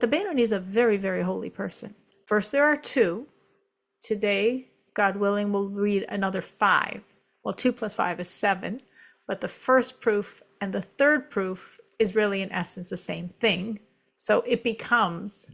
The Benoni is a very, very holy person. First, there are two. Today, God willing, we'll read another 5. Well, 2 plus 5 is 7. But the first proof and the third proof is really, in essence, the same thing. So it becomes,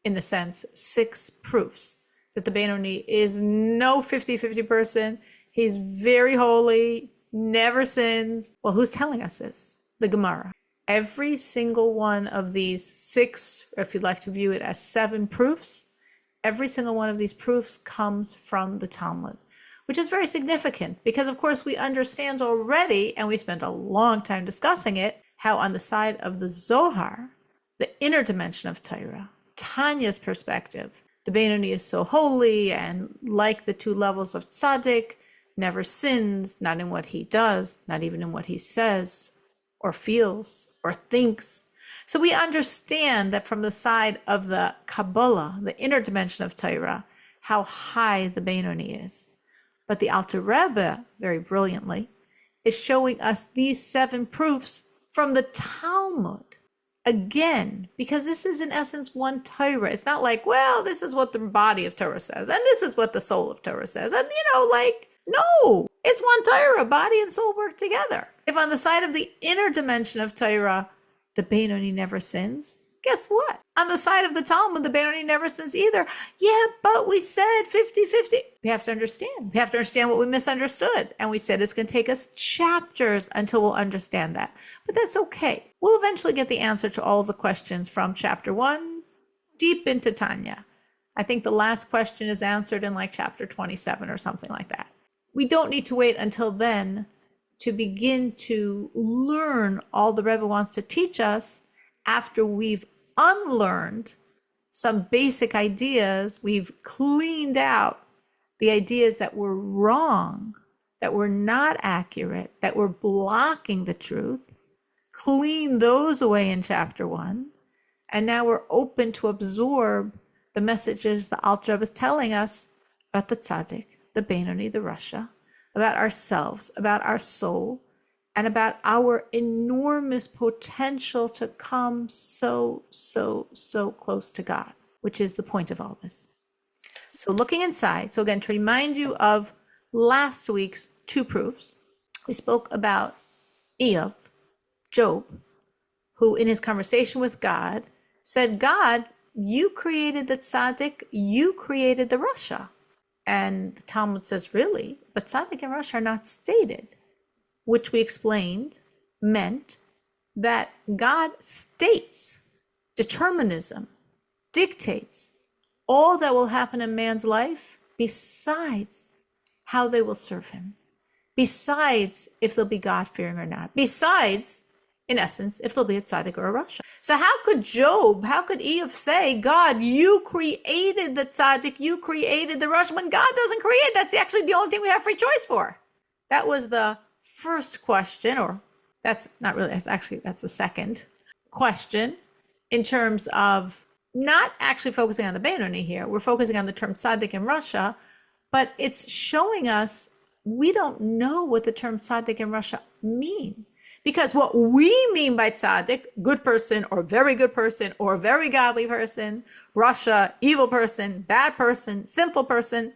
in a sense, 6 proofs that the Benoni is no 50-50 person. He's very holy, never sins. Well, who's telling us this? The Gemara. Every single one of these 6, or if you'd like to view it as 7 proofs, every single one of these proofs comes from the Talmud, which is very significant because, of course, we understand already, and we spent a long time discussing it, how on the side of the Zohar, the inner dimension of Torah, Tanya's perspective, the Benoni is so holy and like the 2 levels of tzaddik, never sins, not in what he does, not even in what he says or feels or thinks. So we understand that from the side of the Kabbalah, the inner dimension of Torah, how high the Benoni is. But the Alter Rebbe, very brilliantly, is showing us these 7 proofs from the Talmud. Again, because this is in essence one Torah. It's not like, well, this is what the body of Torah says, and this is what the soul of Torah says. And, no, it's one Torah. Body and soul work together. If on the side of the inner dimension of Torah, the Benoni never sins, guess what? On the side of the Talmud, the Benoni never sins either. Yeah, but we said 50-50. We have to understand. We have to understand what we misunderstood. And we said it's going to take us chapters until we'll understand that. But that's okay. We'll eventually get the answer to all of the questions from chapter 1 deep into Tanya. I think the last question is answered in like chapter 27 or something like that. We don't need to wait until then to begin to learn all the Rebbe wants to teach us after we've unlearned some basic ideas. We've cleaned out the ideas that were wrong, that were not accurate, that were blocking the truth. Clean those away in chapter 1. And now we're open to absorb the messages the Alter Rebbe is telling us about the tzaddik, the Benoni, the Rasha, about ourselves, about our soul, and about our enormous potential to come so close to God, which is the point of all this. So looking inside, so again, to remind you of last week's 2 proofs, we spoke about Eov, Job, who in his conversation with God said, God, you created the tzaddik, you created the Rasha. And the Talmud says, really? But tzaddik and Rasha are not stated, which we explained meant that God states, determinism, dictates all that will happen in man's life besides how they will serve him, besides if they'll be God-fearing or not, besides, in essence, if they'll be a tzaddik or a Rasha. So how could Eov say, God, you created the tzaddik, you created the Rasha, when God doesn't create? That's actually the only thing we have free choice for. That was the first question, or that's not really, that's the second question in terms of not actually focusing on the Benoni here. We're focusing on the term tzaddik and Rasha, but it's showing us we don't know what the term tzaddik and Rasha mean. Because what we mean by tzaddik, good person or very good person or very godly person, Rasha, evil person, bad person, sinful person,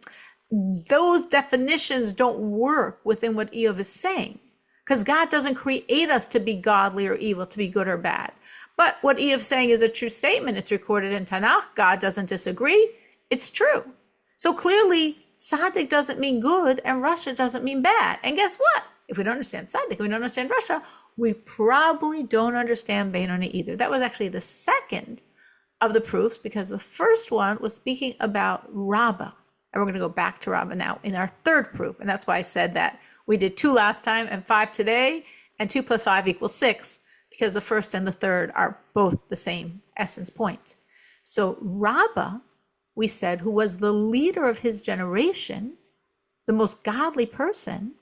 those definitions don't work within what Eov is saying. Because God doesn't create us to be godly or evil, to be good or bad. But what Eov is saying is a true statement. It's recorded in Tanakh. God doesn't disagree. It's true. So clearly, tzaddik doesn't mean good and Rasha doesn't mean bad. And guess what? If we don't understand tzaddik, we don't understand Rasha, we probably don't understand Benoni either. That was actually the second of the proofs, because the first one was speaking about Rabbah. And we're going to go back to Rabbah now in our third proof. And that's why I said that we did 2 last time and 5 today, and 2 plus 5 equals 6, because the first and the third are both the same essence point. So Rabbah, we said, who was the leader of his generation, the most godly person,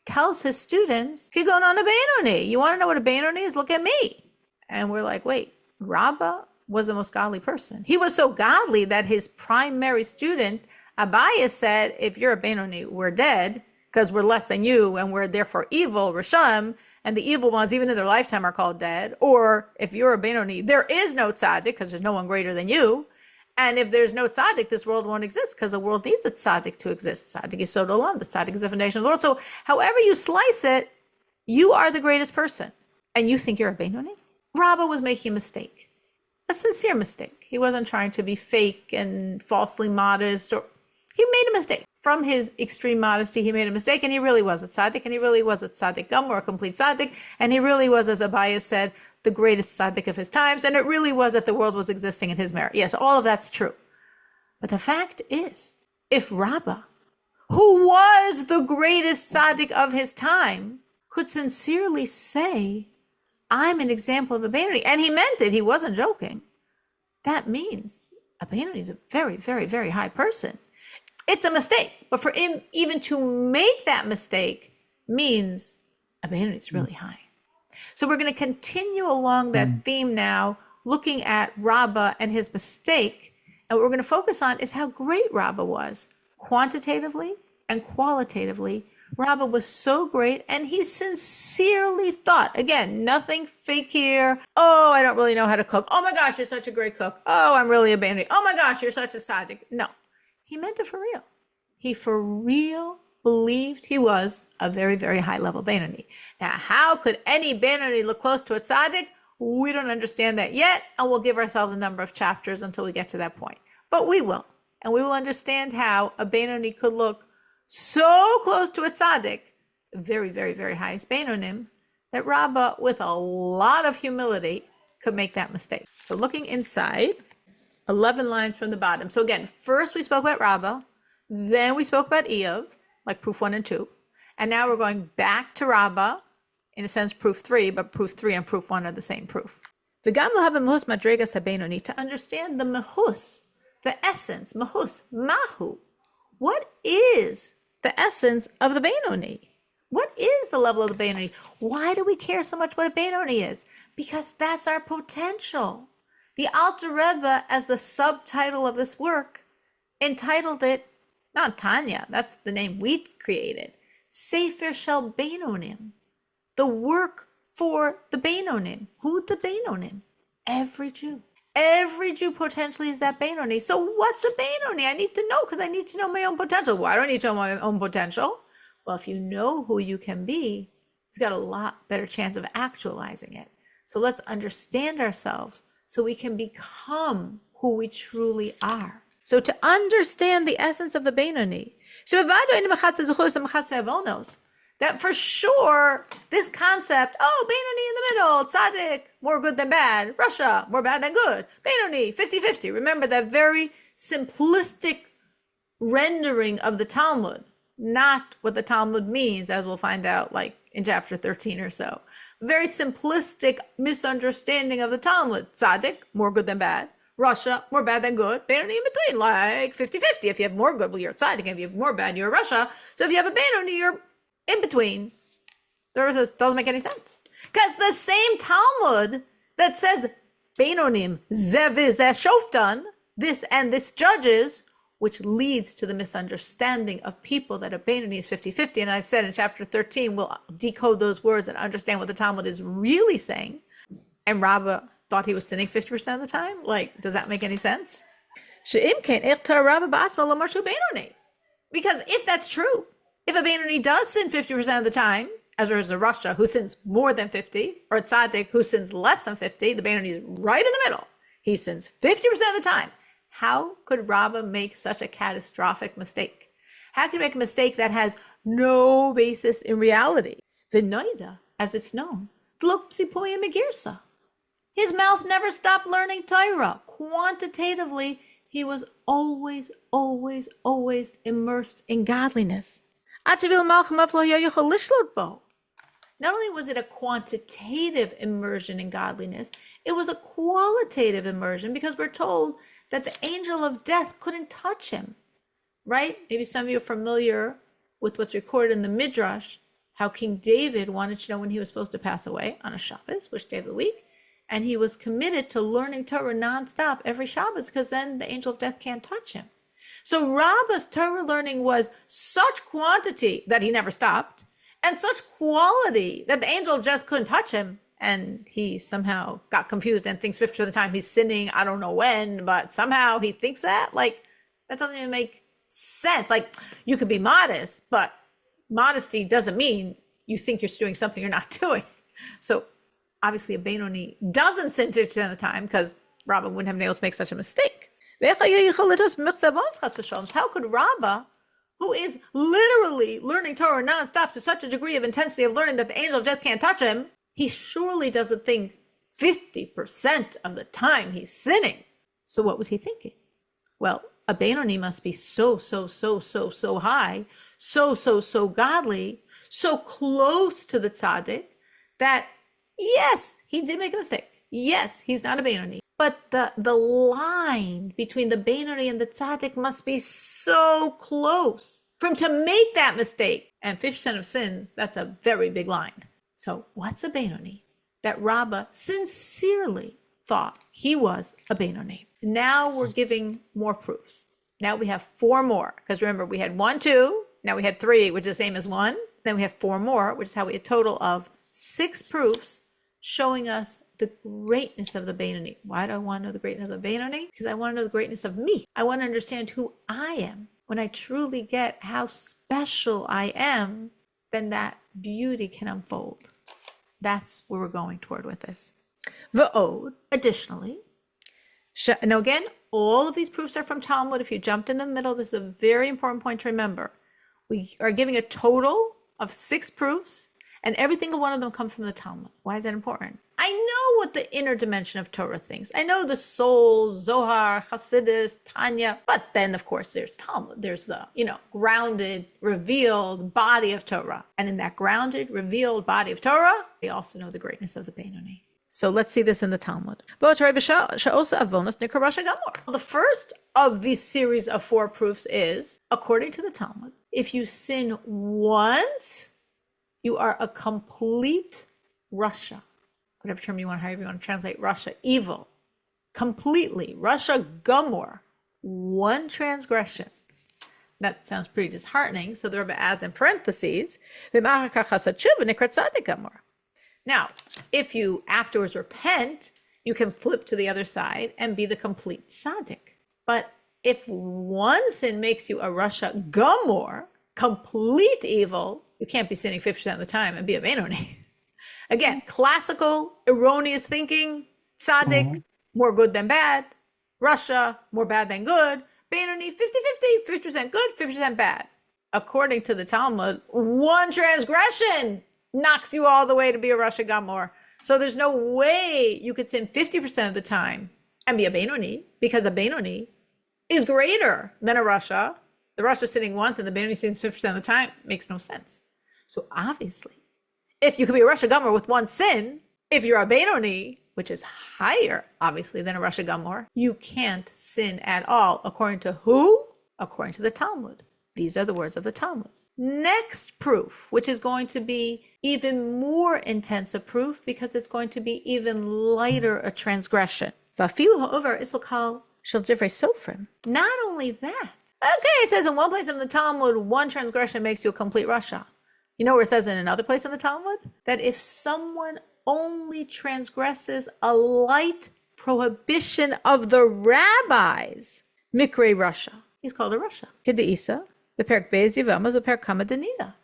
tells his students, keep going on a Benoni. You want to know what a Benoni is? Look at me. And we're like, wait, Rabbah was the most godly person. He was so godly that his primary student, Abaye, said, if you're a Benoni, we're dead, because we're less than you and we're therefore evil, Risham, and the evil ones, even in their lifetime, are called dead. Or if you're a Benoni, there is no tzaddik because there's no one greater than you. And if there's no tzaddik, this world won't exist because the world needs a tzaddik to exist. Tzaddik is Yesod Olam. The tzaddik is the foundation of the world. So however you slice it, you are the greatest person. And you think you're a Benoni? Rabbah was making a mistake, a sincere mistake. He wasn't trying to be fake and falsely modest. He made a mistake. From his extreme modesty, he made a mistake, and he really was a tzaddik, and he really was a tzaddik gum, or a complete tzaddik, and he really was, as Abaye said, the greatest tzaddik of his times, and it really was that the world was existing in his merit. Yes, all of that's true. But the fact is, if Rabbah, who was the greatest tzaddik of his time, could sincerely say, I'm an example of a Benoni, and he meant it, he wasn't joking, that means a Benoni is a very, very, very high person. It's a mistake, but for him even to make that mistake means a Benoni is really high. So we're going to continue along that theme now, looking at Rabbah and his mistake. And what we're going to focus on is how great Rabbah was, quantitatively and qualitatively. Rabbah was so great, and he sincerely thought, again, nothing fake here. Oh, I don't really know how to cook. Oh my gosh, you're such a great cook. Oh, I'm really a Benoni. Oh my gosh, you're such a tzaddik. No. He meant it for real. He for real believed he was a very, very high level Benoni. Now, how could any Benoni look close to a tzaddik? We don't understand that yet, and we'll give ourselves a number of chapters until we get to that point. But we will, and we will understand how a Benoni could look so close to a tzaddik, very, very, very highest Benonim, that Rabbah, with a lot of humility, could make that mistake. So looking inside, 11 lines from the bottom. So again, first we spoke about Rabbah, then we spoke about Eov, like proof 1 and 2. And now we're going back to Rabbah, in a sense proof 3, but proof 3 and proof 1 are the same proof. To understand the mehus, the essence, mehus, mahu. What is the essence of the Benoni? What is the level of the Benoni? Why do we care so much what a Benoni is? Because that's our potential. The Alter Rebbe, as the subtitle of this work, entitled it, not Tanya, that's the name we created, Sefer Shel Benonim, the work for the Benonim. Who the Benonim? Every Jew. Every Jew potentially is that Benoni. So what's a Benoni? I need to know because I need to know my own potential. Why do I need to know my own potential? Well, if you know who you can be, you've got a lot better chance of actualizing it. So let's understand ourselves so we can become who we truly are. So to understand the essence of the Benoni, that for sure, this concept, oh, Benoni in the middle, tzaddik, more good than bad, Russia, more bad than good, Benoni, 50-50. Remember that very simplistic rendering of the Talmud, not what the Talmud means, as we'll find out like in chapter 13 or so. Very simplistic misunderstanding of the Talmud. Tzaddik, more good than bad. Russia, more bad than good. Benoni in between, like 50-50. If you have more good, well, you're a tzaddik. If you have more bad, you're a Russia. So if you have a Benoni, you're in between. Doesn't make any sense. Because the same Talmud that says Benonim, zeviz, shoftan, this and this judges, which leads to the misunderstanding of people that a Benoni is 50-50. And I said in chapter 13, we'll decode those words and understand what the Talmud is really saying. And Rabbah thought he was sinning 50% of the time? Like, does that make any sense? Because if that's true, if a Benoni does sin 50% of the time, as there is a Rasha who sins more than 50, or a Tzaddik who sins less than 50, the Benoni is right in the middle. He sins 50% of the time. How could Rabbah make such a catastrophic mistake? How can you make a mistake that has no basis in reality? V'noida, as it's known, his mouth never stopped learning Torah. Quantitatively, he was always, always, always immersed in godliness. Not only was it a quantitative immersion in godliness, it was a qualitative immersion because we're told that the angel of death couldn't touch him, right? Maybe some of you are familiar with what's recorded in the Midrash, how King David wanted to know when he was supposed to pass away on a Shabbos, which day of the week, and he was committed to learning Torah nonstop every Shabbos because then the angel of death can't touch him. So Rabbah's Torah learning was such quantity that he never stopped, and such quality that the angel just couldn't touch him. And he somehow got confused and thinks 50% of the time he's sinning. I don't know when, but somehow he thinks that. Like, that doesn't even make sense. Like, you could be modest, but modesty doesn't mean you think you're doing something you're not doing. So obviously a Benoni doesn't sin 50% of the time, because Rabbah wouldn't have been able to make such a mistake. How could Rabbah, who is literally learning Torah nonstop to such a degree of intensity of learning that the angel of death can't touch him, he surely doesn't think 50% of the time he's sinning. So what was he thinking? Well, a Benoni must be so high, so godly, so close to the tzaddik that, yes, he did make a mistake. Yes, he's not a Benoni. But the line between the Benoni and the tzaddik must be so close for him to make that mistake. And 50% of sins, that's a very big line. So what's a Benoni? That Rabbah sincerely thought he was a Benoni. Now we're giving more proofs. Now we have 4 more. Because remember, we had 1, 2. Now we had 3, which is the same as 1. Then we have 4 more, which is how we had a total of 6 proofs showing us the greatness of the Benoni. Why do I want to know the greatness of the Benoni? Because I want to know the greatness of me. I want to understand who I am. When I truly get how special I am, then that beauty can unfold. That's where we're going toward with this. V'od, additionally. Now again, all of these proofs are from Talmud. If you jumped in the middle, this is a very important point to remember. We are giving a total of 6 proofs, and every single one of them come from the Talmud. Why is that important? I know what the inner dimension of Torah thinks. I know the soul, Zohar, Hasidus, Tanya, but then of course there's Talmud. There's the, grounded, revealed body of Torah. And in that grounded, revealed body of Torah, we also know the greatness of the Benoni. So let's see this in the Talmud. The first of these series of 4 proofs is, according to the Talmud, if you sin once, you are a complete Rasha. Whatever term you want, however you want to translate Rasha, evil. Completely. Rasha Gamor. 1 transgression. That sounds pretty disheartening. So the Rebbe adds in parentheses, now, if you afterwards repent, you can flip to the other side and be the complete tzaddik. But if one sin makes you a Rasha Gamor, complete evil, you can't be sinning 50% of the time and be a Benoni. Again, classical, erroneous thinking, tzaddik, more good than bad, Rasha, more bad than good, Benoni, 50-50, 50% good, 50% bad. According to the Talmud, 1 transgression knocks you all the way to be a Rasha Gamor. So there's no way you could sin 50% of the time and be a Benoni, because a Benoni is greater than a Rasha. The Rasha sinning once and the Benoni sins 50% of the time makes no sense. So obviously, if you could be a Rasha Gamor with 1 sin, if you're a Benoni, which is higher, obviously, than a Rasha Gamor, you can't sin at all. According to who? According to the Talmud. These are the words of the Talmud. Next proof, which is going to be even more intense a proof, because it's going to be even lighter a transgression. Not only that. Okay, it says in one place in the Talmud, 1 transgression makes you a complete Rasha. You know where it says in another place in the Talmud? That if someone only transgresses a light prohibition of the rabbis, Mikre Rasha, he's called a Rasha. Kedeisa, Beperk Beis Yevamos, Beperk Kama Denida.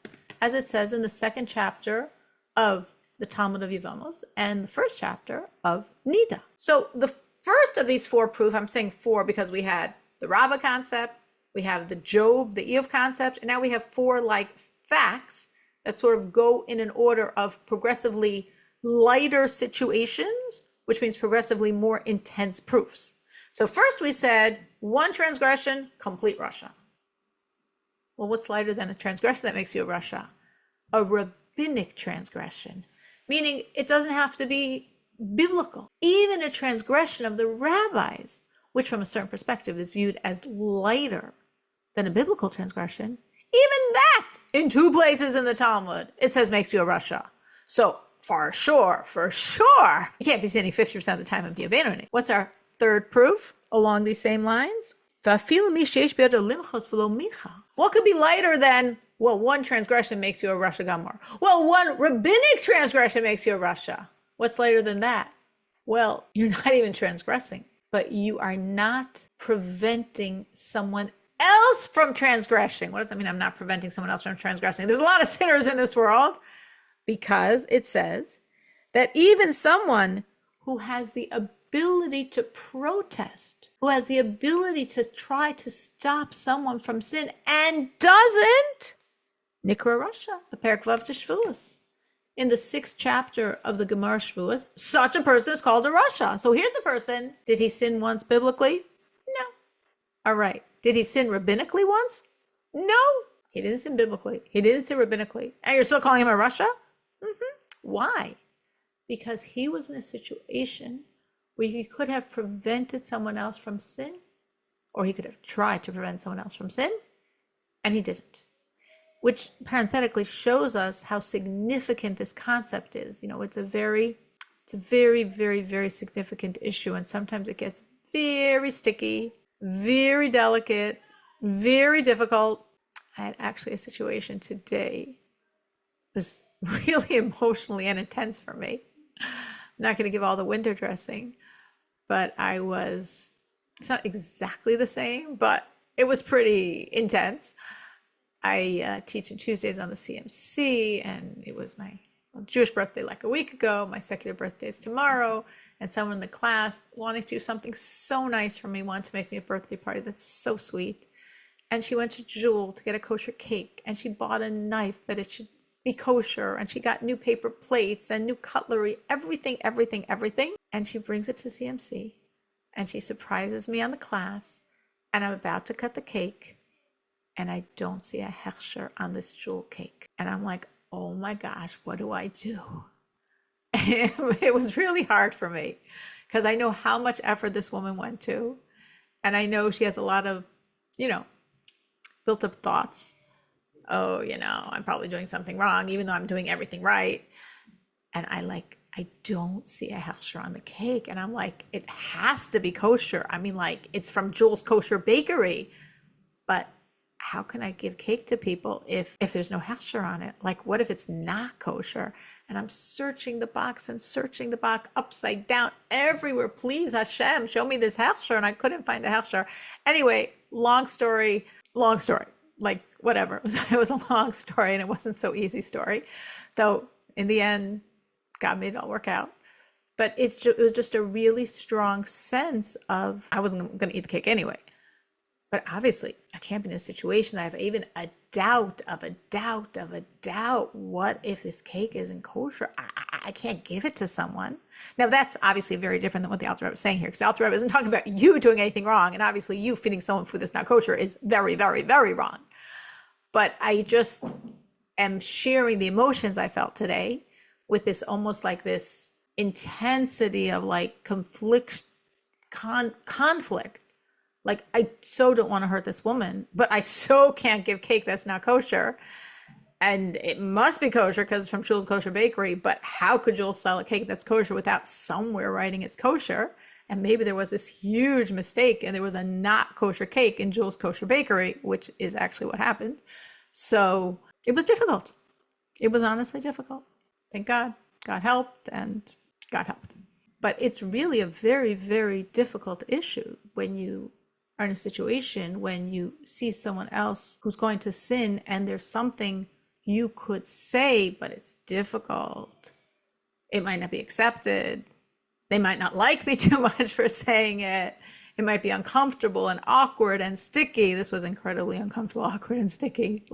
As it says in the 2nd chapter of the Talmud of Yevamos and the 1st chapter of Nida. So the first of these 4 proof, I'm saying 4 because we had the Rabbah concept, we have the Job, the Eov concept, and now we have 4 facts that sort of go in an order of progressively lighter situations, which means progressively more intense proofs. So first we said 1 transgression, complete Rasha. Well, what's lighter than a transgression that makes you a Rasha? A rabbinic transgression, meaning it doesn't have to be biblical. Even a transgression of the rabbis, which from a certain perspective is viewed as lighter than a biblical transgression, even that in 2 places in the Talmud, it says makes you a Rasha. So for sure, you can't be sinning 50% of the time and be a Benoni. What's our 3rd proof along these same lines? What could be lighter than, well, one transgression makes you a Rasha Gamor. Well, one rabbinic transgression makes you a Rasha. What's lighter than that? Well, you're not even transgressing, but you are not preventing someone else from transgressing. What does that mean? I'm not preventing someone else from transgressing. There's a lot of sinners in this world, because it says that even someone who has the ability to protest, who has the ability to try to stop someone from sin and doesn't, Nikra Rasha, the Perek Vav to Shavuos. In the 6th chapter of the Gemara Shavuos, such a person is called a Rasha. So here's a person. Did he sin once biblically? No. All right. Did he sin rabbinically once? No. He didn't sin biblically. He didn't sin rabbinically. And you're still calling him a Rasha? Why? Because he was in a situation where he could have prevented someone else from sin, or he could have tried to prevent someone else from sin, and he didn't. Which parenthetically shows us how significant this concept is. It's a very, very, very significant issue, and sometimes it gets very sticky, very delicate, very difficult. I had actually a situation today. It was really emotionally and intense for me. I'm not going to give all the window dressing, but it's not exactly the same, but it was pretty intense. I teach on Tuesdays on the CMC, and it was my Jewish birthday like a week ago. My secular birthday is tomorrow, and someone in the class wanted to do something so nice for me, wanted to make me a birthday party. That's so sweet. And she went to Jewel to get a kosher cake, and she bought a knife that it should be kosher, and she got new paper plates and new cutlery, everything. And she brings it to CMC, and she surprises me on the class, and I'm about to cut the cake, and I don't see a hechsher on this jewel cake. And I'm like, oh my gosh, what do I do? It was really hard for me, because I know how much effort this woman went to, and I know she has a lot of, built up thoughts. Oh, I'm probably doing something wrong, even though I'm doing everything right. And I don't see a hechsher on the cake. And I'm like, it has to be kosher. I mean, it's from Jewel's Kosher Bakery. But how can I give cake to people if there's no hechsher on it? What if it's not kosher? And I'm searching the box upside down everywhere. Please, Hashem, show me this hechsher. And I couldn't find a hechsher. Anyway, long story. Whatever. It was a long story, and it wasn't so easy story. Though in the end, God made it all work out. But it was just a really strong sense of, I wasn't going to eat the cake anyway. But obviously, I can't be in a situation that I have even a doubt. What if this cake isn't kosher? I can't give it to someone. Now, that's obviously very different than what the Alter Rebbe is saying here, because the Alter Rebbe isn't talking about you doing anything wrong. And obviously, you feeding someone food that's not kosher is very, very, very wrong. But I just am sharing the emotions I felt today with this almost like this intensity of conflict. I so don't want to hurt this woman, but I so can't give cake that's not kosher. And it must be kosher because it's from Jewel's Kosher Bakery. But how could Jewel sell a cake that's kosher without somewhere writing it's kosher? And maybe there was this huge mistake and there was a not kosher cake in Jewel's Kosher Bakery, which is actually what happened. So it was difficult. It was honestly difficult. Thank God. God helped, and God helped. But it's really a very, very difficult issue when you are in a situation when you see someone else who's going to sin and there's something you could say, but it's difficult. It might not be accepted. They might not like me too much for saying it. It might be uncomfortable and awkward and sticky. This was incredibly uncomfortable, awkward, and sticky,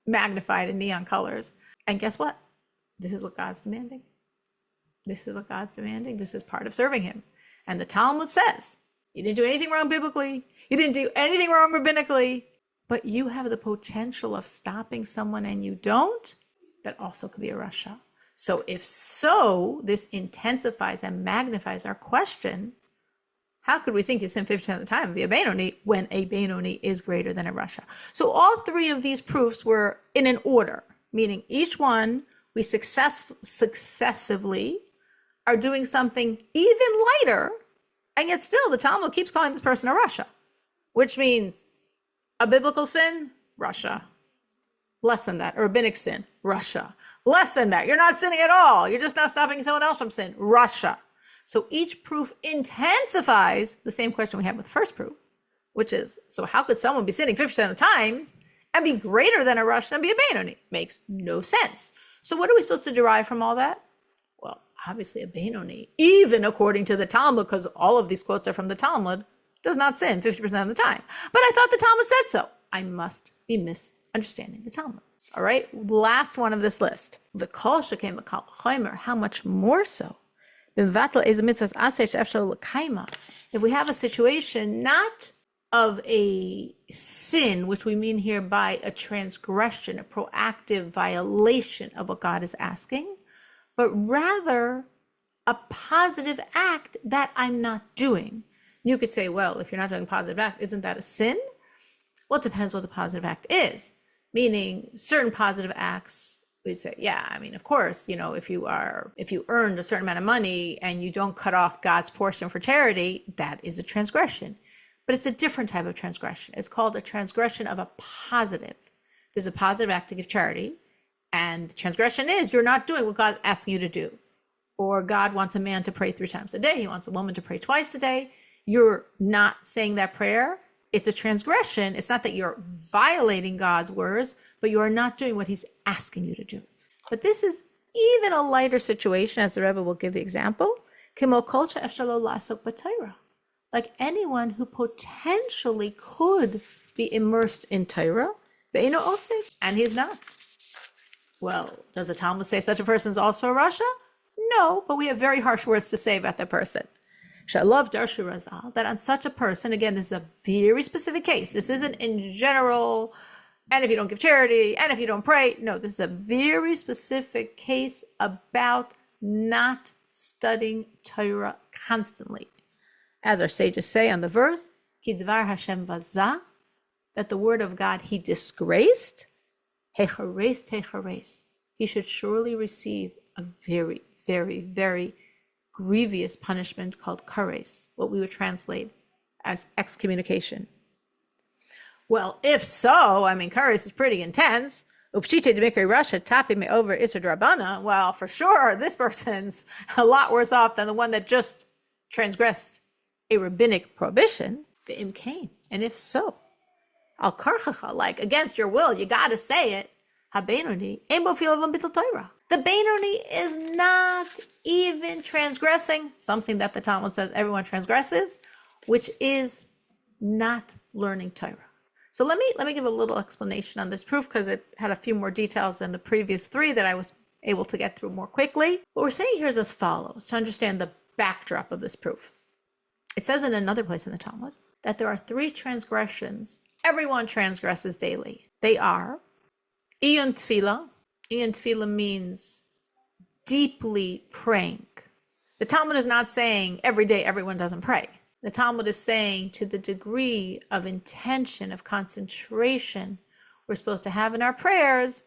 magnified in neon colors. And guess what? This is what God's demanding. This is what God's demanding. This is part of serving him. And the Talmud says, you didn't do anything wrong biblically. You didn't do anything wrong rabbinically. But you have the potential of stopping someone and you don't. That also could be a Rasha. So if so, this intensifies and magnifies our question. How could we think you sin 50% of the time and be a Benoni when a Benoni is greater than a Rasha? So all three of these proofs were in an order, meaning each one we successively are doing something even lighter, and yet still the Talmud keeps calling this person a Rasha. which means a biblical sin, Russia. Less than that. A rabbinic sin, Russia. Less than that. You're not sinning at all. You're just not stopping someone else from sin, Russia. So each proof intensifies the same question we had with the first proof, which is, so how could someone be sinning 50% of the times and be greater than a Russian and be a Benoni? Makes no sense. So what are we supposed to derive from all that? Well, obviously a Benoni, even according to the Talmud, because all of these quotes are from the Talmud, does not sin 50% of the time. But I thought the Talmud said so. I must be misunderstanding the Talmud. All right, last one of this list. V'kol shekei v'kal chomer, how much more so? If we have a situation not of a sin, which we mean here by a transgression, a proactive violation of what God is asking, but rather a positive act that I'm not doing. You could say, well, if you're not doing a positive act, isn't that a sin? Well, it depends what the positive act is. Meaning certain positive acts, we'd say, yeah, I mean, of course, if you earned a certain amount of money and you don't cut off God's portion for charity, that is a transgression. But it's a different type of transgression. It's called a transgression of a positive. There's a positive act to give charity, and the transgression is you're not doing what God's asking you to do. Or God wants a man to pray 3 times a day. He wants a woman to pray twice a day. You're not saying that prayer. It's a transgression. It's not that you're violating God's words, but you are not doing what he's asking you to do. But this is even a lighter situation, as the Rebbe will give the example. Like anyone who potentially could be immersed in Torah, and he's not. Well, does the Talmud say such a person is also a Rasha? No, but we have very harsh words to say about that person. Shalav darshu razal, that on such a person, again, this is a very specific case. This isn't in general, and if you don't give charity, and if you don't pray. No, this is a very specific case about not studying Torah constantly. As our sages say on the verse, Kidvar Hashem vazah, that the word of God he disgraced, hechares. He should surely receive a very, very, very grievous punishment called kares, what we would translate as excommunication. Well, if so, I mean, kares is pretty intense. Upshite demikri Russia tapi me over Isser Drabana. Well, for sure, this person's a lot worse off than the one that just transgressed a rabbinic prohibition. Ve'im kain, and if so, al karchacha, like against your will, you got to say it. Habenoni ein bo fil bittul Torah. The Benoni is not even transgressing something that the Talmud says everyone transgresses, which is not learning Torah. So let me give a little explanation on this proof because it had a few more details than the previous 3 that I was able to get through more quickly. What we're saying here is as follows to understand the backdrop of this proof. It says in another place in the Talmud that there are 3 transgressions everyone transgresses daily. They are iyun tefillah. Iyun tefillah means deeply praying. The Talmud is not saying every day everyone doesn't pray. The Talmud is saying to the degree of intention, of concentration we're supposed to have in our prayers,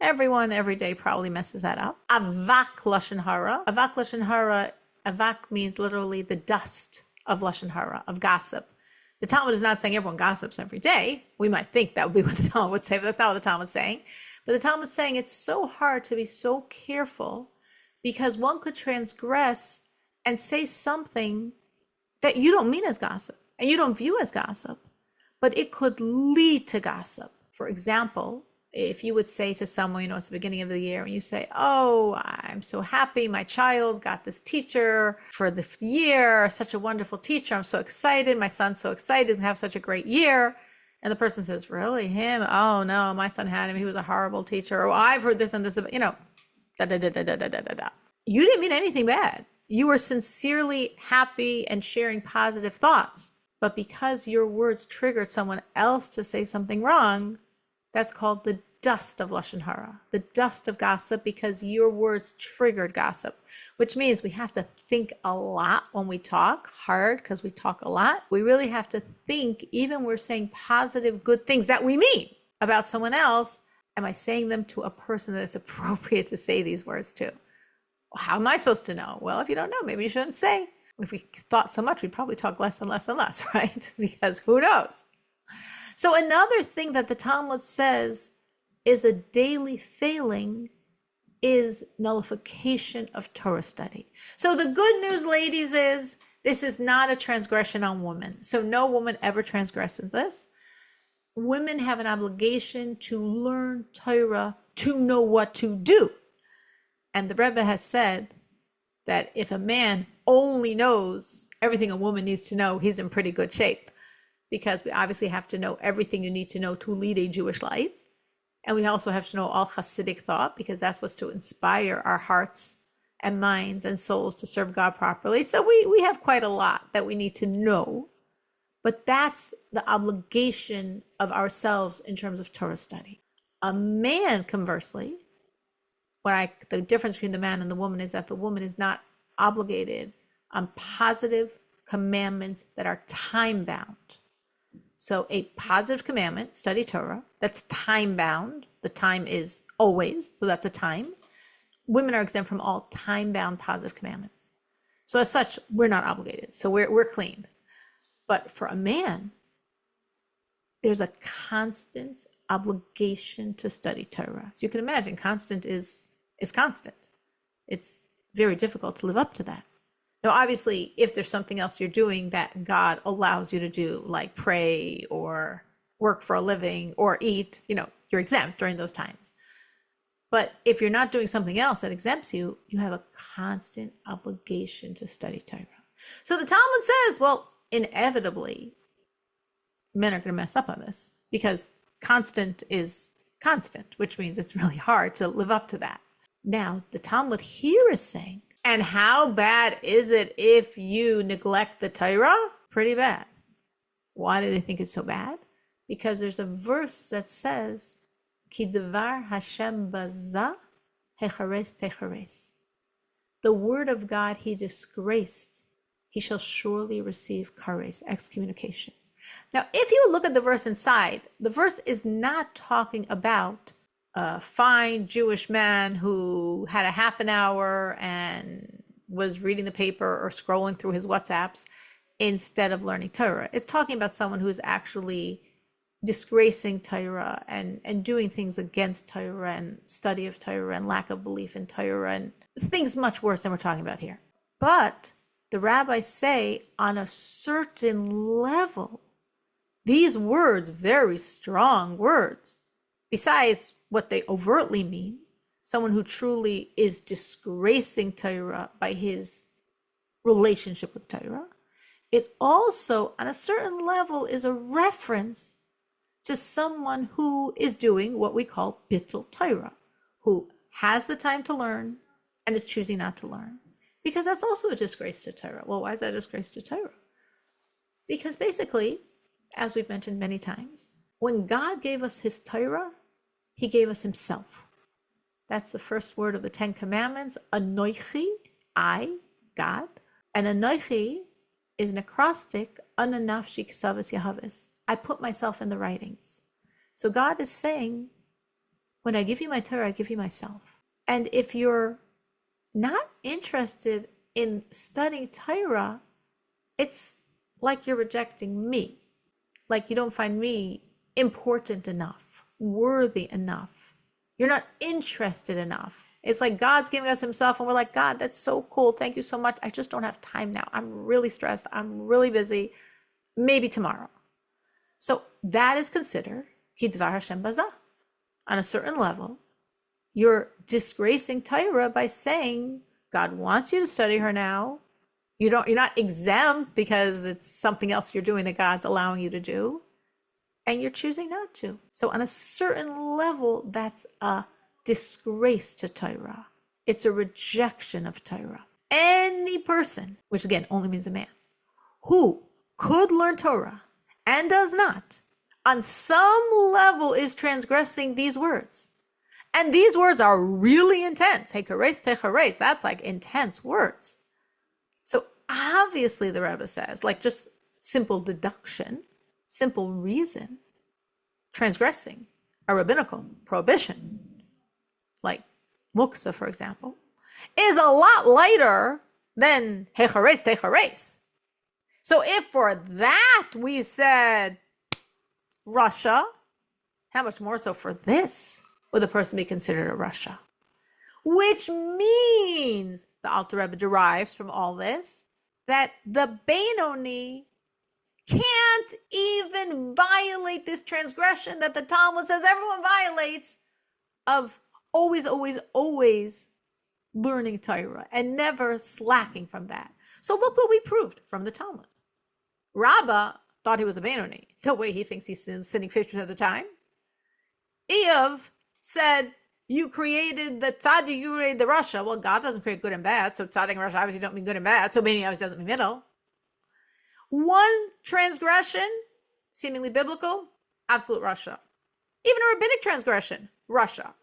everyone every day probably messes that up. Avak lashon hara. Avak lashon hara, avak means literally the dust of lashon hara, of gossip. The Talmud is not saying everyone gossips every day. We might think that would be what the Talmud would say, but that's not what the Talmud is saying. But the Talmud is saying it's so hard to be so careful because one could transgress and say something that you don't mean as gossip and you don't view as gossip, but it could lead to gossip. For example, if you would say to someone, it's the beginning of the year, and you say, oh, I'm so happy my child got this teacher for the year, such a wonderful teacher. I'm so excited. My son's so excited to have such a great year. And the person says, really, him? Oh, no, my son had him. He was a horrible teacher. Or I've heard this and this, da-da-da-da-da-da-da-da. You didn't mean anything bad. You were sincerely happy and sharing positive thoughts. But because your words triggered someone else to say something wrong, that's called the dust of lashon hara, the dust of gossip, because your words triggered gossip, which means we have to think a lot when we talk, hard because we talk a lot. We really have to think, even when we're saying positive, good things that we mean about someone else, am I saying them to a person that is appropriate to say these words to? How am I supposed to know? Well, if you don't know, maybe you shouldn't say. If we thought so much, we'd probably talk less and less and less, right? Because who knows? So another thing that the Talmud says is a daily failing is nullification of Torah study. So the good news, ladies, is this is not a transgression on women. So no woman ever transgresses this. Women have an obligation to learn Torah to know what to do. And the Rebbe has said that if a man only knows everything a woman needs to know, he's in pretty good shape. Because we obviously have to know everything you need to know to lead a Jewish life. And we also have to know all Hasidic thought, because that's what's to inspire our hearts and minds and souls to serve God properly. So we have quite a lot that we need to know. But that's the obligation of ourselves in terms of Torah study. A man, conversely, the difference between the man and the woman is that the woman is not obligated on positive commandments that are time-bound. So a positive commandment, study Torah, that's time-bound. The time is always, so that's a time. Women are exempt from all time-bound positive commandments. So as such, we're not obligated. So we're clean. But for a man, there's a constant obligation to study Torah. So you can imagine, constant is constant. It's very difficult to live up to that. Now, obviously, if there's something else you're doing that God allows you to do, like pray or work for a living or eat, you're exempt during those times. But if you're not doing something else that exempts you, you have a constant obligation to study Torah. So the Talmud says, well, inevitably, men are going to mess up on this because constant is constant, which means it's really hard to live up to that. Now, the Talmud here is saying, and how bad is it if you neglect the Torah? Pretty bad. Why do they think it's so bad? Because there's a verse that says, Ki devar Hashem baza hechares techares. The word of God he disgraced, he shall surely receive kares, excommunication. Now, if you look at the verse inside, the verse is not talking about a fine Jewish man who had a half an hour and was reading the paper or scrolling through his WhatsApps instead of learning Torah. It's talking about someone who's actually disgracing Torah and doing things against Torah and study of Torah and lack of belief in Torah and things much worse than we're talking about here. But the rabbis say on a certain level, these words, very strong words, besides what they overtly mean, someone who truly is disgracing Torah by his relationship with Torah, it also, on a certain level, is a reference to someone who is doing what we call bittul Torah, who has the time to learn and is choosing not to learn. Because that's also a disgrace to Torah. Well, why is that a disgrace to Torah? Because basically, as we've mentioned many times, when God gave us his Torah, he gave us himself. That's the first word of the 10 Commandments, Anoichi, I, God. And Anoichi is an acrostic, Ananafshi Ksavas Yahavis. I put myself in the writings. So God is saying, when I give you my Torah, I give you myself. And if you're not interested in studying Torah, it's like you're rejecting me. Like you don't find me important enough, worthy enough. You're not interested enough. It's like God's giving us himself and we're like, God, that's so cool. Thank you so much. I just don't have time now. I'm really stressed. I'm really busy. Maybe tomorrow. So that is considered Ki Dvar Hashem Bazah. On a certain level, you're disgracing Torah by saying God wants you to study her now. You're not exempt because it's something else you're doing that God's allowing you to do. And you're choosing not to. So on a certain level, that's a disgrace to Torah. It's a rejection of Torah. Any person, which again only means a man, who could learn Torah and does not, on some level is transgressing these words. And these words are really intense. Hechares techares, that's like intense words. So obviously the Rebbe says, like just simple deduction, simple reason, transgressing a rabbinical prohibition, like muksa, for example, is a lot lighter then hechares, techares. So if for that we said Russia, how much more so for this would a person be considered a Russia? Which means, the Alter Rebbe derives from all this, that the Benoni can't even violate this transgression that the Talmud says everyone violates, of always, always, always learning Torah and never slacking from that. So look what we proved from the Talmud. Rabbah thought he was a Benoni. No way he thinks he's sinning 50% of the time. Eov said, you created the tzaddik, you created the Russia. Well, God doesn't create good and bad, so tzaddik and Russia obviously don't mean good and bad, so Benoni obviously doesn't mean middle. One transgression, seemingly biblical, absolute Russia. Even a rabbinic transgression, Russia.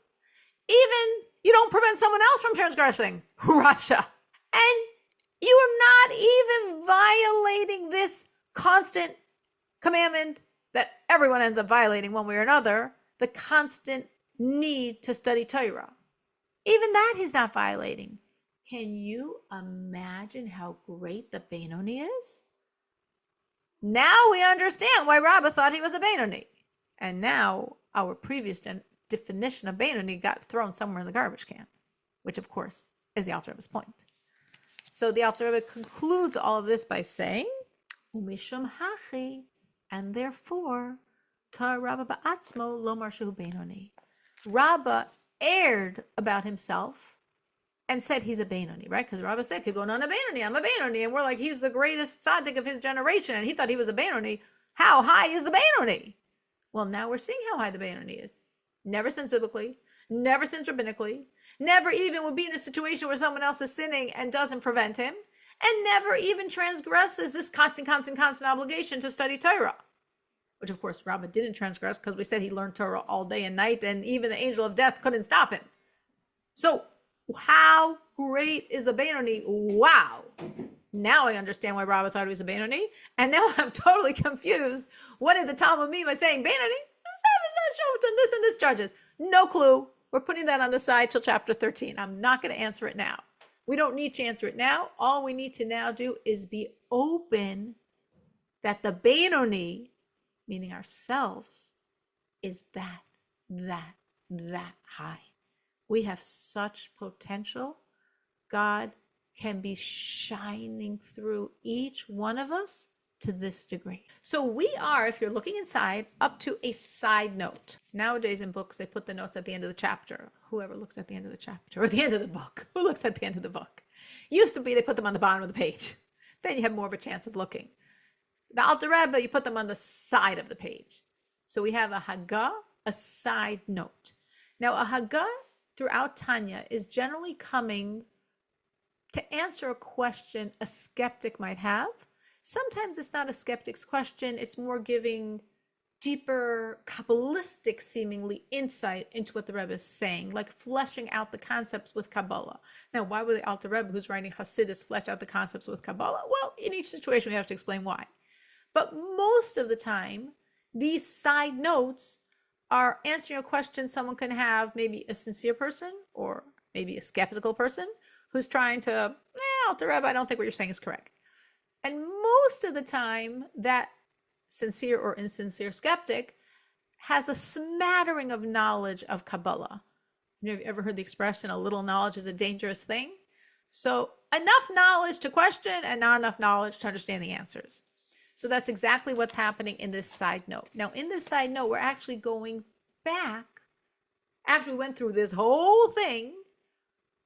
Even you don't prevent someone else from transgressing, Russia. And you are not even violating this constant commandment that everyone ends up violating one way or another, the constant need to study Torah. Even that he's not violating. Can you imagine how great the Benoni is? Now we understand why Rabbah thought he was a Benoni. And now our previous definition of Benoni got thrown somewhere in the garbage can, which of course is the Alter Rebbe's point. So the Alter Rebbe concludes all of this by saying, Umishum hachi, and therefore, tar Rabbah ba'atzmo lomar shehu Benoni. Rabbah erred about himself and said he's a Benoni, right? Because Rabbah said, I'm a Benoni. And we're like, he's the greatest tzaddik of his generation. And he thought he was a Benoni. How high is the Benoni? Well, now we're seeing how high the Benoni is. Never since biblically, never since rabbinically, never even would be in a situation where someone else is sinning and doesn't prevent him, and never even transgresses this constant obligation to study Torah. Which, of course, Rabbah didn't transgress because we said he learned Torah all day and night, and even the angel of death couldn't stop him. So, how great is the Benoni? Wow. Now I understand why Rabbah thought he was a Benoni, and now I'm totally confused. What did the Talmud mean by saying Benoni? This and this charges. No clue. We're putting that on the side till chapter 13. I'm not going to answer it now. We don't need to answer it now. All we need to now do is be open that the Benoni, meaning ourselves, is that high. We have such potential. God can be shining through each one of us to this degree. So we are, if you're looking inside, up to a side note. Nowadays in books, they put the notes at the end of the chapter. Whoever looks at the end of the chapter, or the end of the book. Who looks at the end of the book? Used to be they put them on the bottom of the page. Then you have more of a chance of looking. The Alter Rebbe, you put them on the side of the page. So we have a Haggah, a side note. Now a Haggah throughout Tanya is generally coming to answer a question a skeptic might have. Sometimes it's not a skeptic's question. It's more giving deeper, Kabbalistic seemingly insight into what the Rebbe is saying, like fleshing out the concepts with Kabbalah. Now, why would the Alter Rebbe, who's writing Hasidus, flesh out the concepts with Kabbalah? Well, in each situation, we have to explain why. But most of the time, these side notes are answering a question someone can have, maybe a sincere person or maybe a skeptical person who's trying to, Alter Rebbe, I don't think what you're saying is correct. And most of the time, that sincere or insincere skeptic has a smattering of knowledge of Kabbalah. Have you ever heard the expression, a little knowledge is a dangerous thing? So enough knowledge to question and not enough knowledge to understand the answers. So that's exactly what's happening in this side note. Now, in this side note, we're actually going back, after we went through this whole thing,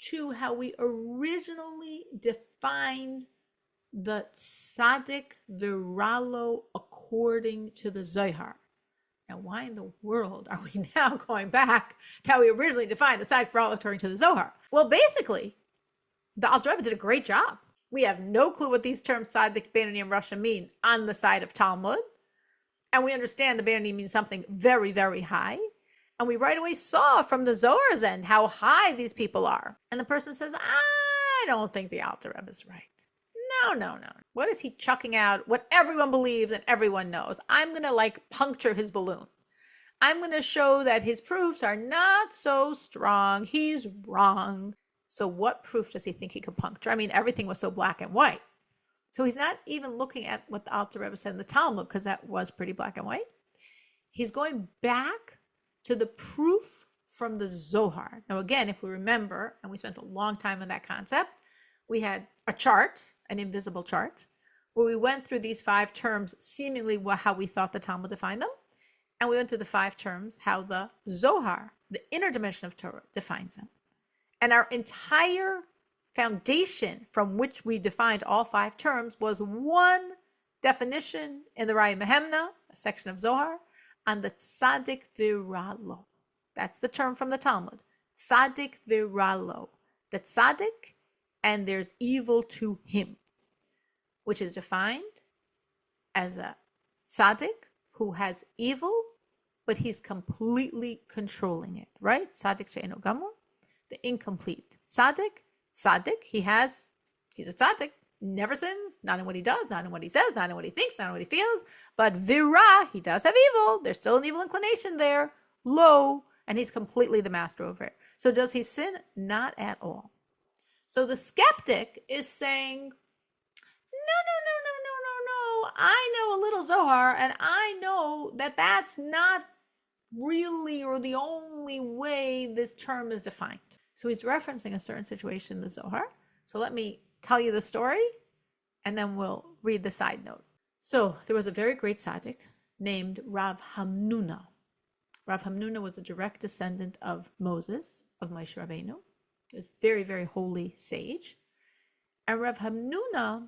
to how we originally defined the tzaddik viralo according to the Zohar. Now, why in the world are we now going back to how we originally defined the tzaddik viralo according to the Zohar? Well, basically, the Alter Rebbe did a great job. We have no clue what these terms tzaddik, Benoni, and Russia mean on the side of Talmud. And we understand the Benoni means something very, very high. And we right away saw from the Zohar's end how high these people are. And the person says, I don't think the Alter Rebbe is right. No. What is he chucking out? What everyone believes and everyone knows. I'm going to puncture his balloon. I'm going to show that his proofs are not so strong. He's wrong. So what proof does he think he could puncture? I mean, everything was so black and white. So he's not even looking at what the Alter Rebbe said in the Talmud, because that was pretty black and white. He's going back to the proof from the Zohar. Now, again, if we remember, and we spent a long time on that concept, we had a chart, an invisible chart, where we went through these 5 terms, seemingly how we thought the Talmud defined them. And we went through the 5 terms, how the Zohar, the inner dimension of Torah, defines them. And our entire foundation from which we defined all 5 terms was one definition in the Raya Mehemna, a section of Zohar, on the Tzaddik Viralo. That's the term from the Talmud. Tzaddik Viralo. The Tzaddik, and there's evil to him, which is defined as a Tzaddik who has evil, but he's completely controlling it, right? Tzaddik she'eno gamor, the incomplete. Tzaddik, he's a tzaddik, never sins, not in what he does, not in what he says, not in what he thinks, not in what he feels. But vira, he does have evil. There's still an evil inclination there, low, and he's completely the master over it. So does he sin? Not at all. So the skeptic is saying, no. I know a little Zohar, and I know that that's not really or the only way this term is defined. So he's referencing a certain situation in the Zohar. So let me tell you the story, and then we'll read the side note. So there was a very great tzaddik named Rav Hamnuna. Rav Hamnuna was a direct descendant of Moses, of Moshe Rabbeinu. He was very, very holy sage. And Rav Hamnuna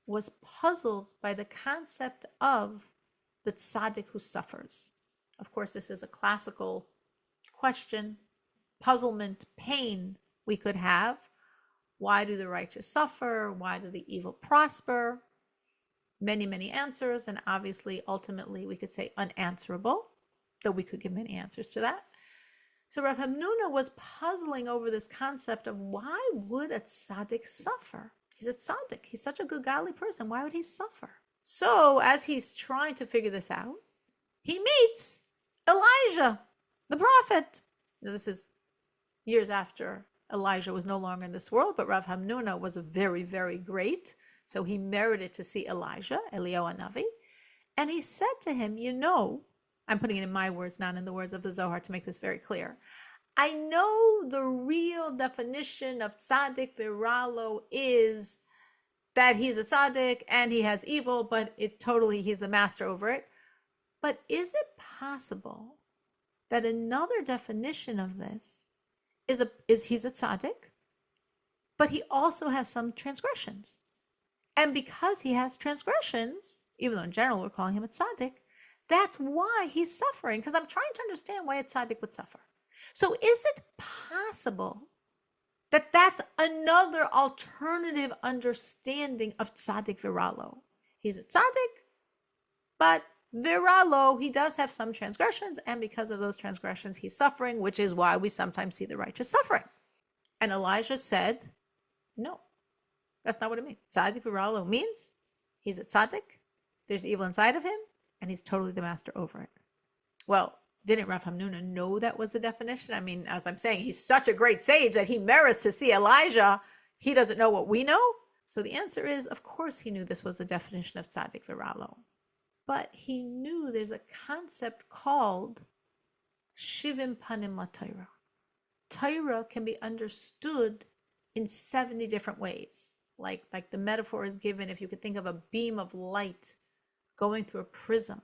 was puzzled by the concept of the tzaddik who suffers. Of course, this is a classical question, puzzlement, pain we could have. Why do the righteous suffer? Why do the evil prosper? Many, many answers, and obviously, ultimately, we could say unanswerable, though we could give many answers to that. So Rav Hamnuna was puzzling over this concept of why would a tzaddik suffer? He's a tzaddik. He's such a good, godly person. Why would he suffer? So as he's trying to figure this out, he meets Elijah, the prophet. Now, this is years after Elijah was no longer in this world, but Rav Hamnuna was very, very great. So he merited to see Elijah, Eliyahu Hanavi. And he said to him, I'm putting it in my words, not in the words of the Zohar, to make this very clear. I know the real definition of tzaddik viralo is that he's a tzaddik and he has evil, but it's totally, he's the master over it. But is it possible that another definition of this is he's a tzaddik, but he also has some transgressions? And because he has transgressions, even though in general we're calling him a tzaddik, that's why he's suffering, because I'm trying to understand why a tzaddik would suffer. So is it possible that that's another alternative understanding of tzaddik viralo? He's a tzaddik, but viralo, he does have some transgressions, and because of those transgressions, he's suffering, which is why we sometimes see the righteous suffering. And Elijah said, no, that's not what it means. Tzaddik viralo means he's a tzaddik, there's evil inside of him, and he's totally the master over it. Well, didn't Rav Hamnuna know that was the definition? I mean, as I'm saying, he's such a great sage that he merits to see Elijah. He doesn't know what we know. So the answer is, of course, he knew this was the definition of tzaddik viralo. But he knew there's a concept called shivim panim la Torah. Torah can be understood in 70 different ways. Like the metaphor is given, if you could think of a beam of light going through a prism,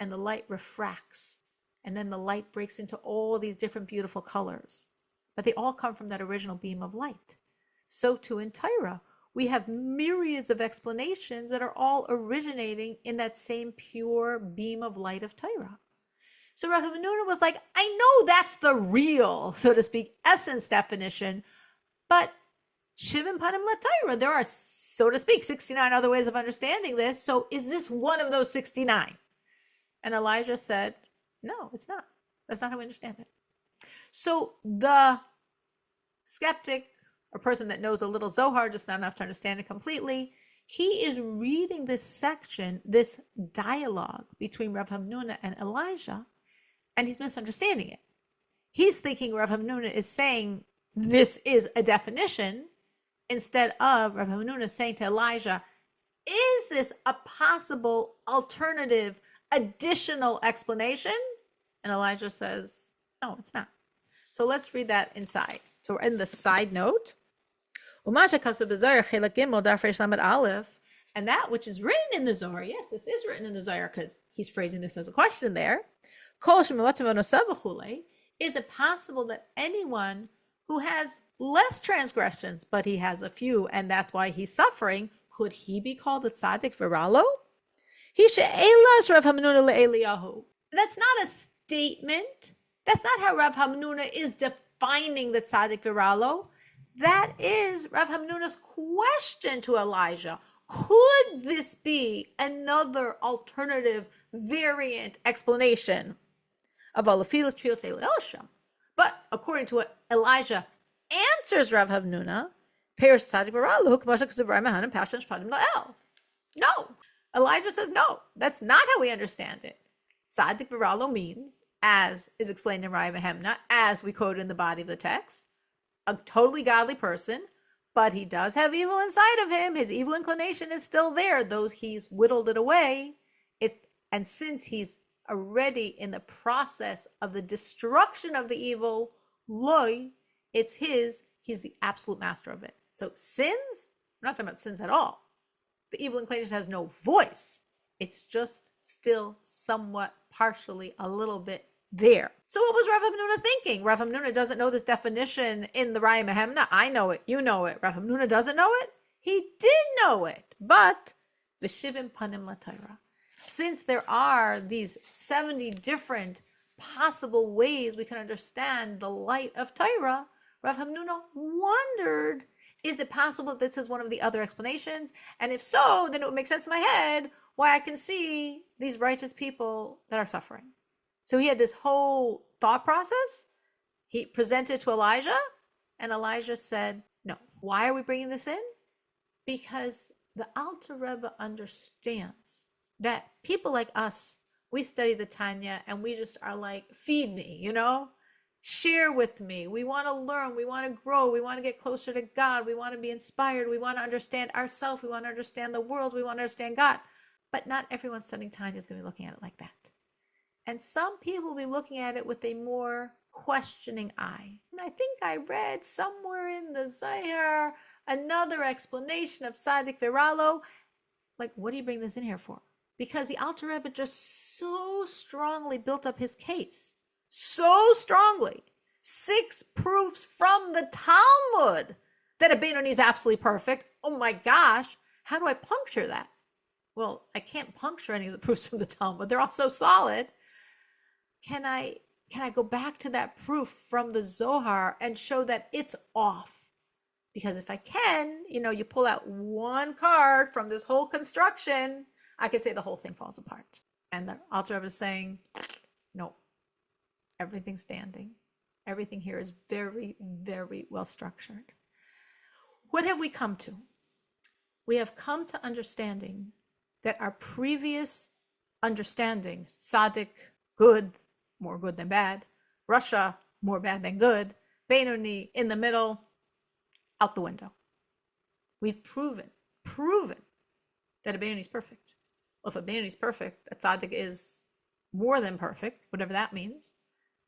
and the light refracts, and then the light breaks into all these different beautiful colors. But they all come from that original beam of light. So too in Torah, we have myriads of explanations that are all originating in that same pure beam of light of Torah. So Rav Hamnuna was like, I know that's the real, so to speak, essence definition, but shivim panim la Torah, there are, so to speak, 69 other ways of understanding this. So is this one of those 69? And Elijah said, no, it's not. That's not how we understand it. So the skeptic, or person that knows a little Zohar, just not enough to understand it completely, he is reading this section, this dialogue between Rav Hamnuna and Elijah, and he's misunderstanding it. He's thinking Rav Hamnuna is saying this is a definition, instead of Rav Hamnuna saying to Elijah, is this a possible alternative additional explanation? And Elijah says, no, it's not. So let's read that inside. So we're in the side note. And that which is written in the Zohar, yes, this is written in the Zohar because he's phrasing this as a question there. Is it possible that anyone who has less transgressions, but he has a few, and that's why he's suffering, could he be called a tzaddik viralo? That's not a statement. That's not how Rav Hamnuna is defining the tzaddik viralo. That is Rav Hamnuna's question to Elijah. Could this be another alternative variant explanation of Alafilas Trios Elisham? But according to what Elijah answers Rav Hamnuna, no. Elijah says no. That's not how we understand it. Tzaddik viralo means, as is explained in Raya Mehemna, as we quote in the body of the text, a totally godly person, but he does have evil inside of him. His evil inclination is still there, though he's whittled it away. And since he's already in the process of the destruction of the evil, loy, it's his, he's the absolute master of it. So sins, we're not talking about sins at all. The evil inclination has no voice. It's just still somewhat partially a little bit there. So what was Rav Hamnuna thinking? Rav Hamnuna doesn't know this definition in the Raya Mehemna. I know it. You know it. Rav Hamnuna doesn't know it. He did know it. But v'shivim panim latayra. Since there are these 70 different possible ways we can understand the light of Torah, Rav Hamnuna wondered, is it possible that this is one of the other explanations? And if so, then it would make sense in my head why I can see these righteous people that are suffering. So he had this whole thought process. He presented to Elijah, and Elijah said, no. Why are we bringing this in? Because the Alter Rebbe understands that people like us, we study the Tanya, and we just are like, feed me, share with me. We want to learn. We want to grow. We want to get closer to God. We want to be inspired. We want to understand ourselves. We want to understand the world. We want to understand God. But not everyone studying Tanya is going to be looking at it like that. And some people will be looking at it with a more questioning eye. And I think I read somewhere in the Zohar another explanation of tzaddik viralo. Like, what do you bring this in here for? Because the Alter Rebbe just so strongly built up his case. So strongly. 6 proofs from the Talmud that a Benoni is absolutely perfect. Oh my gosh, how do I puncture that? Well, I can't puncture any of the proofs from the Talmud. They're all so solid. Can I go back to that proof from the Zohar and show that it's off? Because if I can, you pull out one card from this whole construction, I could say the whole thing falls apart. And the Alter Rebbe is saying, no, everything's standing. Everything here is very, very well structured. What have we come to? We have come to understanding that our previous understanding, tzaddik, good, more good than bad, Russia, more bad than good, Benoni, in the middle, out the window. We've proven that a Benoni is perfect. Well, if a Benoni is perfect, a tzaddik is more than perfect, whatever that means.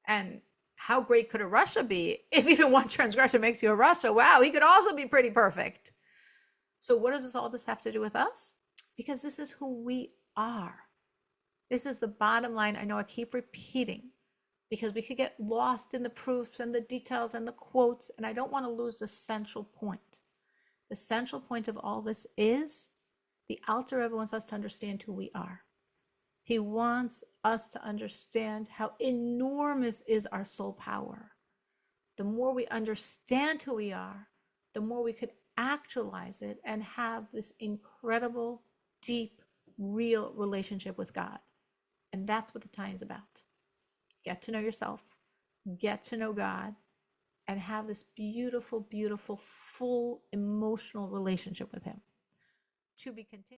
And how great could a Russia be if even one transgression makes you a Russia? Wow, he could also be pretty perfect. So what does all this have to do with us? Because this is who we are. This is the bottom line. I know I keep repeating because we could get lost in the proofs and the details and the quotes, and I don't want to lose the central point. The central point of all this is the Alter Rebbe wants us to understand who we are. He wants us to understand how enormous is our soul power. The more we understand who we are, the more we could actualize it and have this incredible, deep, real relationship with God. And that's what the Tanya is about. Get to know yourself, get to know God, and have this beautiful, beautiful, full emotional relationship with Him. To be continued.